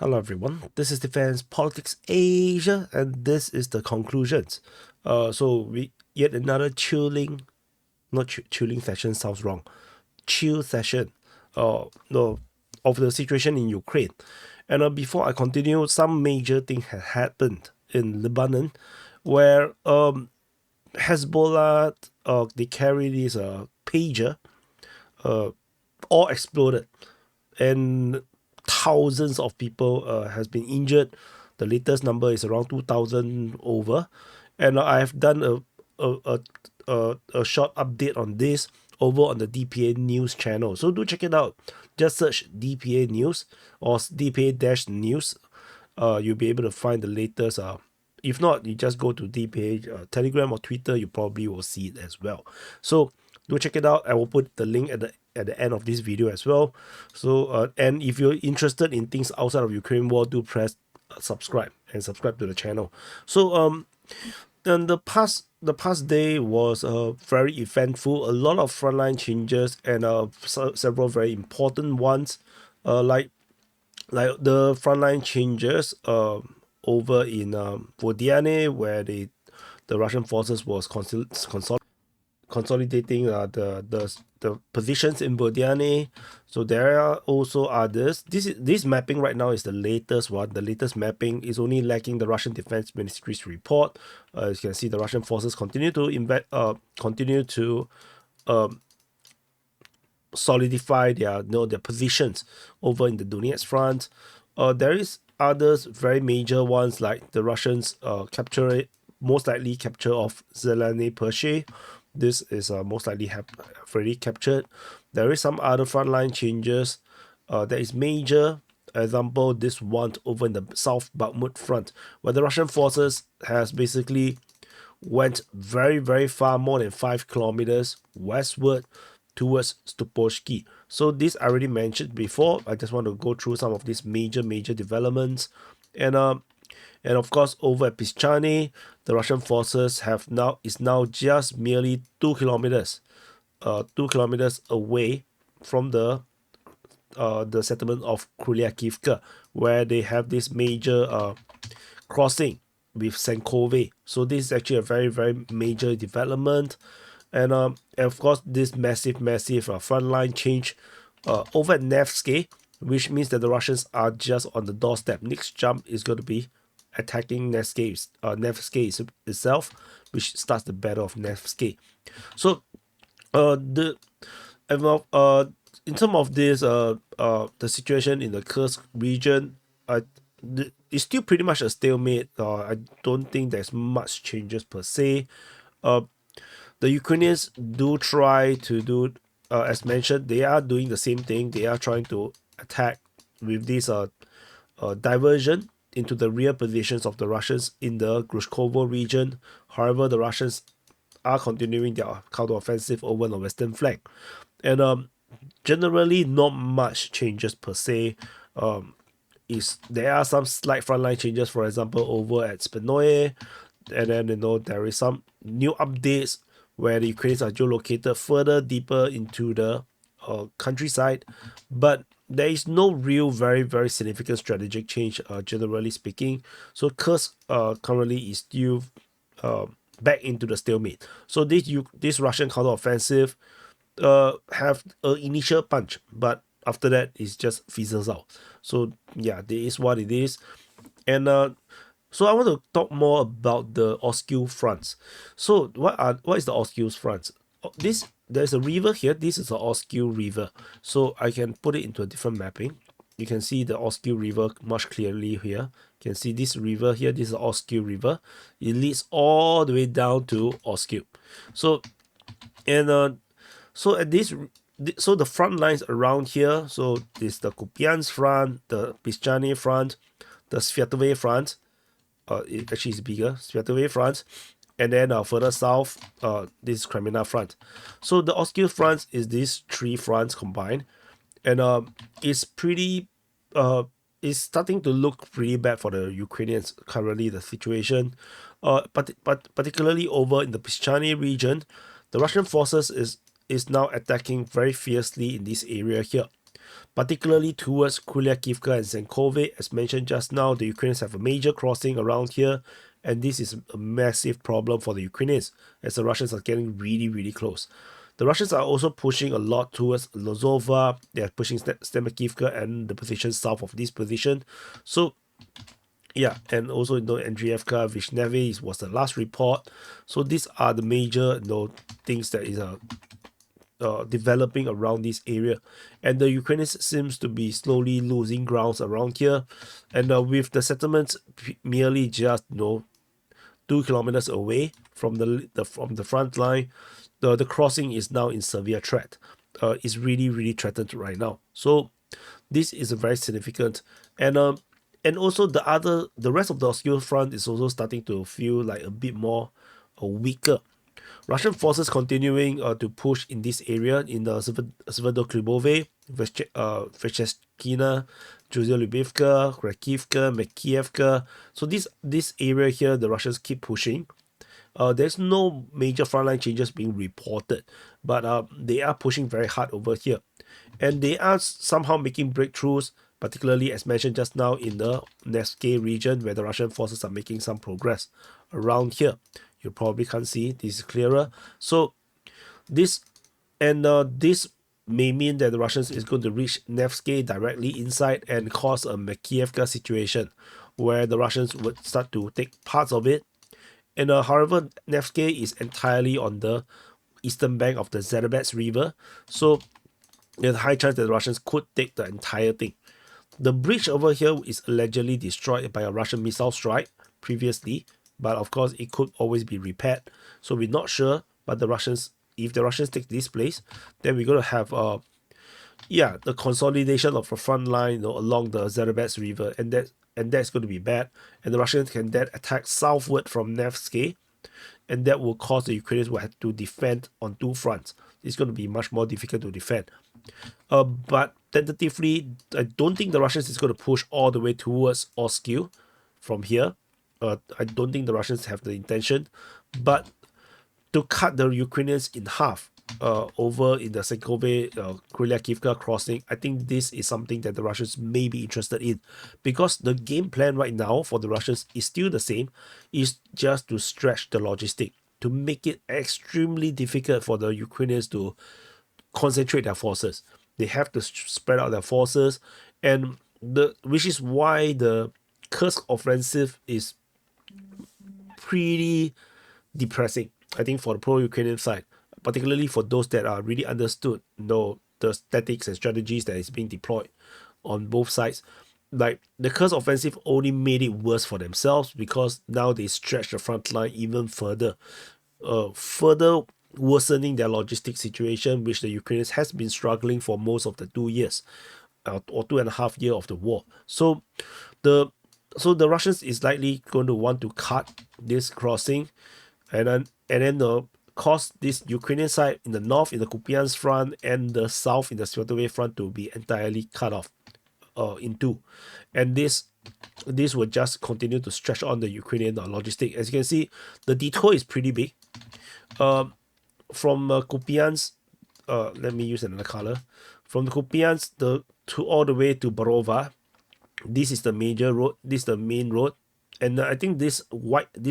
Hello everyone, this is Defense Politics Asia and this is the conclusions. So we yet another chilling, not chilling session sounds wrong, chill session no, of the situation in Ukraine. And before I continue, some major thing had happened in Lebanon where Hezbollah, they carry this pager, all exploded and thousands of people has been injured. The latest number is around 2,000 over, and I have done a short update on this over on the DPA News channel. So do check it out. Just search DPA News or DPA-News. You'll be able to find the latest. If not, you just go to DPA Telegram or Twitter. You probably will see it as well. So do check it out. I will put the link at the end of this video as well. So and if you're interested in things outside of Ukraine war, do press subscribe to the channel. So and the past day was very eventful. A lot of frontline changes and several very important ones, like the frontline changes over in Vodiane, where the Russian forces was consolidating the positions in Vodiane. So there are also others. This mapping right now is the latest one. The latest mapping is only lacking the Russian Defense Ministry's report. As you can see, the Russian forces continue to solidify their positions over in the Donetsk front. There is others very major ones like the Russians most likely capture of Zeleny Perche. This is most likely already captured. There is some other frontline changes that is major. Example, this one over in the South Bakhmut front, where the Russian forces has basically went very, very far, more than 5 kilometers westward towards Stuposhki. So this I already mentioned before. I just want to go through some of these major developments. And of course, over at Pischani, the Russian forces is now just merely 2 kilometers away from the settlement of Krylyakivka, where they have this major crossing with Senkove. So this is actually a very, very major development. And of course, this massive frontline change over at Nevsky, which means that the Russians are just on the doorstep. Next jump is going to be attacking Nevsky itself, which starts the battle of Nevsky. So in terms of this the situation in the Kursk region, it's still pretty much a stalemate. I don't think there's much changes per se. The Ukrainians do try to do, as mentioned, they are doing the same thing. They are trying to attack with this diversion into the rear positions of the Russians in the Grushkovo region. However, the Russians are continuing their counteroffensive over the western flank. And generally, not much changes per se. There are some slight frontline changes, for example, over at Spinoye. And then, there is some new updates where the Ukrainians are geolocated further deeper into the countryside, but there is no real very, very significant strategic change, generally speaking. So Kursk currently is still back into the stalemate. So this Russian counteroffensive have an initial punch, but after that it just fizzles out. So yeah, this is what it is. And so I want to talk more about the Oskil fronts. So what is the Oskil fronts? There's a river here. This is the Oskil river. So I can put it into a different mapping. You can see the Oskil river much clearly here. You can see this river here. This is the Oskil river. It leads all the way down to Oskil. So so at this so the front lines around here. So this is the Kupiansk front, the Pischani front, the Sviatove front. It actually is bigger, Sviatove front, and then further south, this is Kremlina front. So the Oskil front is these 3 fronts combined, and it's pretty, it's starting to look pretty bad for the Ukrainians currently. The situation, but particularly over in the Pischani region, the Russian forces is now attacking very fiercely in this area here. particularly towards Kryakivka and Zenkove. As mentioned just now, the Ukrainians have a major crossing around here, and this is a massive problem for the Ukrainians as the Russians are getting really, really close. The Russians are also pushing a lot towards Lozova. They are pushing Stemakivka and the position south of this position. So yeah, and also Andrievka, Vishneve was the last report. So these are the major things that is developing around this area, and the Ukrainians seems to be slowly losing grounds around here, and with the settlements merely just 2 kilometers away from the front line, the crossing is now in severe threat. Is really really threatened right now. So this is a very significant, and also the rest of the Oskil front is also starting to feel like a bit more weaker. Russian forces continuing to push in this area in the Sverdoklyubove, Veshcheskina, Lyubivka, Krakivka, Makievka. So this area here, the Russians keep pushing. There's no major frontline changes being reported, but they are pushing very hard over here. And they are somehow making breakthroughs, particularly as mentioned just now in the Nevsky region, where the Russian forces are making some progress around here. You probably can't see, this is clearer. So this may mean that the Russians is going to reach Nevsky directly inside and cause a Makievka situation where the Russians would start to take parts of it. And however, Nevsky is entirely on the eastern bank of the Zerabets River, so there's a high chance that the Russians could take the entire thing. The bridge over here is allegedly destroyed by a Russian missile strike previously, but of course it could always be repaired. So we're not sure, but if the Russians take this place, then we're going to have the consolidation of a front line along the Zerabets River, and that's going to be bad. And the Russians can then attack southward from Nevsky, and that will cause the Ukrainians will have to defend on two fronts. It's going to be much more difficult to defend. But tentatively, I don't think the Russians is going to push all the way towards Oskil from here. I don't think the Russians have the intention, but to cut the Ukrainians in half over in the Zenkove Kryakivka crossing, I think this is something that the Russians may be interested in, because the game plan right now for the Russians is still the same, is just to stretch the logistic, to make it extremely difficult for the Ukrainians to concentrate their forces. They have to spread out their forces, and which is why the Kursk offensive is pretty depressing, I think, for the pro-Ukrainian side, particularly for those that are really understood the tactics and strategies that is being deployed on both sides. Like, the Kursk offensive only made it worse for themselves, because now they stretch the front line even further, further worsening their logistic situation, which the Ukrainians has been struggling for most of the 2 years or 2.5 years of the war. So the Russians is likely going to want to cut this crossing, and then cause this Ukrainian side in the north in the Kupiansk front and the south in the Sverdlovsk front to be entirely cut off in two, and this will just continue to stretch on the Ukrainian logistic. As you can see, the detour is pretty big. From Kupiansk, let me use another color. From the Kupiansk to all the way to Borova, this is the major road. This is the main road, and I think this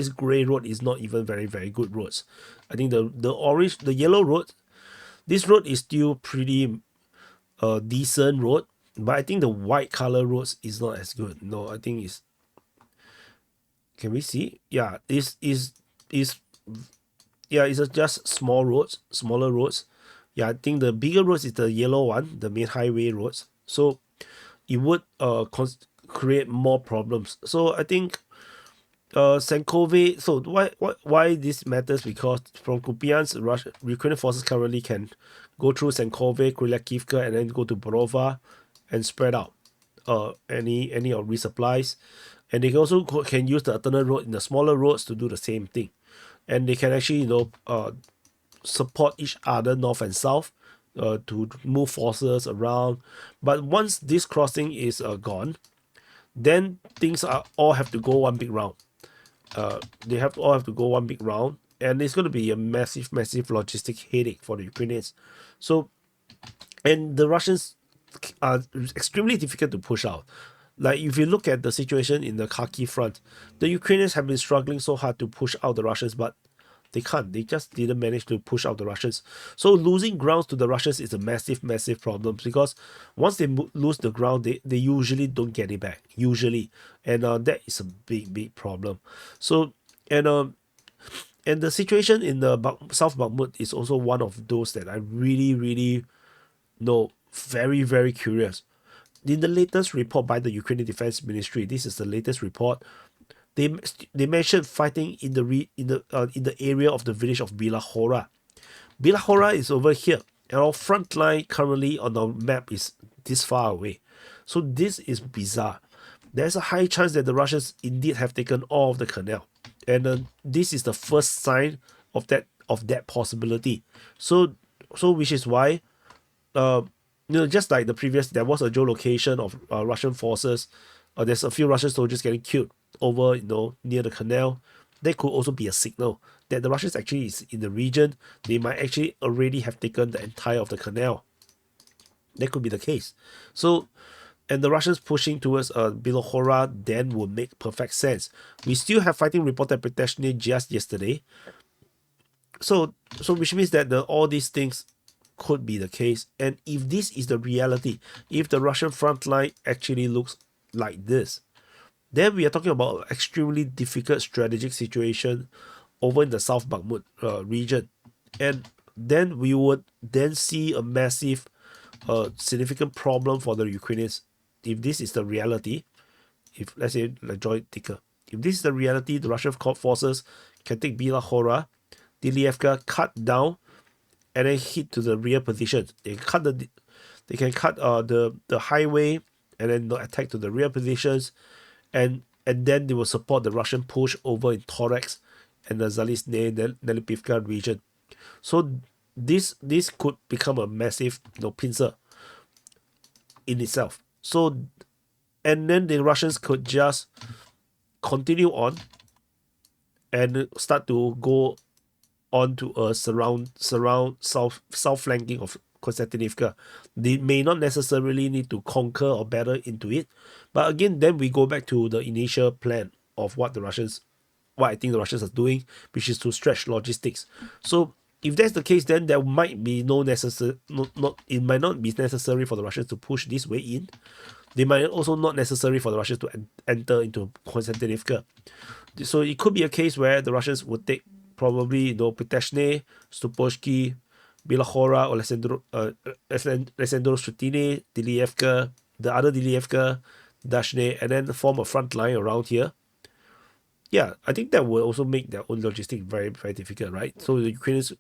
gray road is not even very very good roads. I think the yellow road, this road is still pretty decent road, but I think the white color roads is not as good. No, I think it's. Can we see? Yeah, it's just smaller roads. Yeah, I think the bigger roads is the yellow one, the main highway roads. So it would create more problems. So I think Zenkove. So why this matters? Because from Kupiansk, Ukrainian forces currently can go through Zenkove, Kryakivka, and then go to Borova and spread out any of resupplies, and they also can use the alternate road in the smaller roads to do the same thing, and they can actually support each other north and south to move forces around. But once this crossing is gone, then things all have to go one big round. They all have to go one big round, and it's going to be a massive logistic headache for the Ukrainians. So, and the Russians are extremely difficult to push out. Like if you look at the situation in the Kharkiv front, the Ukrainians have been struggling so hard to push out the Russians, but they can't. They just didn't manage to push out the Russians. So losing grounds to the Russians is a massive, massive problem, because once they lose the ground, they usually don't get it back. Usually, and that is a big, big problem. So and the situation in the South Bakhmut is also one of those that I really, really know, very, very curious. In the latest report by the Ukrainian Defense Ministry, this is the latest report. They mentioned fighting in the area of the village of Bilahora. Bilahora is over here, and our front line currently on the map is this far away. So this is bizarre. There's a high chance that the Russians indeed have taken all of the canal, and this is the first sign of that possibility. So which is why just like the previous, there was a geolocation of Russian forces. There's a few Russian soldiers getting killed over, near the canal. That could also be a signal that the Russians actually is in the region. They might actually already have taken the entire of the canal. That could be the case. So, and the Russians pushing towards Bilohora then would make perfect sense. We still have fighting reported at Proteshny just yesterday. So which means that all these things could be the case. And if this is the reality, if the Russian front line actually looks like this, then we are talking about an extremely difficult strategic situation over in the South Bakhmut region. And then we would then see a massive significant problem for the Ukrainians. If this is the reality, if let's say like Joy Ticker, if this is the reality, the Russian forces can take Bilahora, Dilievka, cut down, and then hit to the rear positions. They can cut the highway and then attack to the rear positions, and then they will support the Russian push over in Torex and the Zalizne Nelipivka region. So this could become a massive pincer in itself. So, and then the Russians could just continue on and start to go on to a surround south flanking of Konstantinivka. They may not necessarily need to conquer or battle into it, but again, then we go back to the initial plan of what I think the Russians are doing, which is to stretch logistics. So if that's the case, then there might be it might not be necessary for the Russians to push this way in. They might also not necessary for the Russians to enter into Konstantinivka. So it could be a case where the Russians would take probably Pitashne, Stuposhki, Bilahora, or Alessandro Strutine, Dilievka, the other Dilievka, Dashne, and then form a front line around here. Yeah, I think that will also make their own logistics very, very difficult, right? So the Ukrainians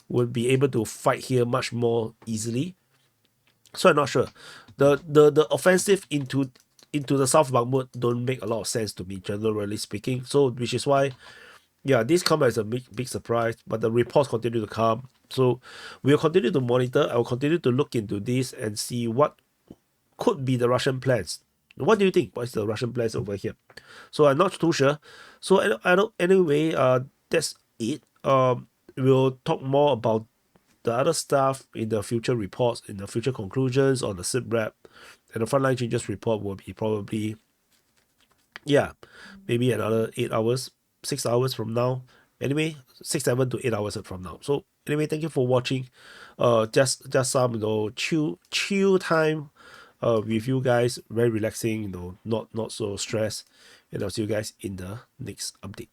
would be able to fight here much more easily. So I'm not sure. The offensive into the South Bakhmut don't make a lot of sense to me, generally speaking. So which is why, yeah, this come as a big surprise, but the reports continue to come. So we'll continue to monitor. I will continue to look into this and see what could be the Russian plans. What do you think? What's the Russian plans over here? So I'm not too sure. So I don't. Anyway, that's it. We'll talk more about the other stuff in the future reports, in the future conclusions on the SIP-RAP, and the frontline changes report will be probably, maybe another 8 hours, 6 hours from now. Anyway, 6, 7 to 8 hours from now. So anyway, thank you for watching. Just some chill time with you guys, very relaxing, not so stressed. And I'll see you guys in the next update.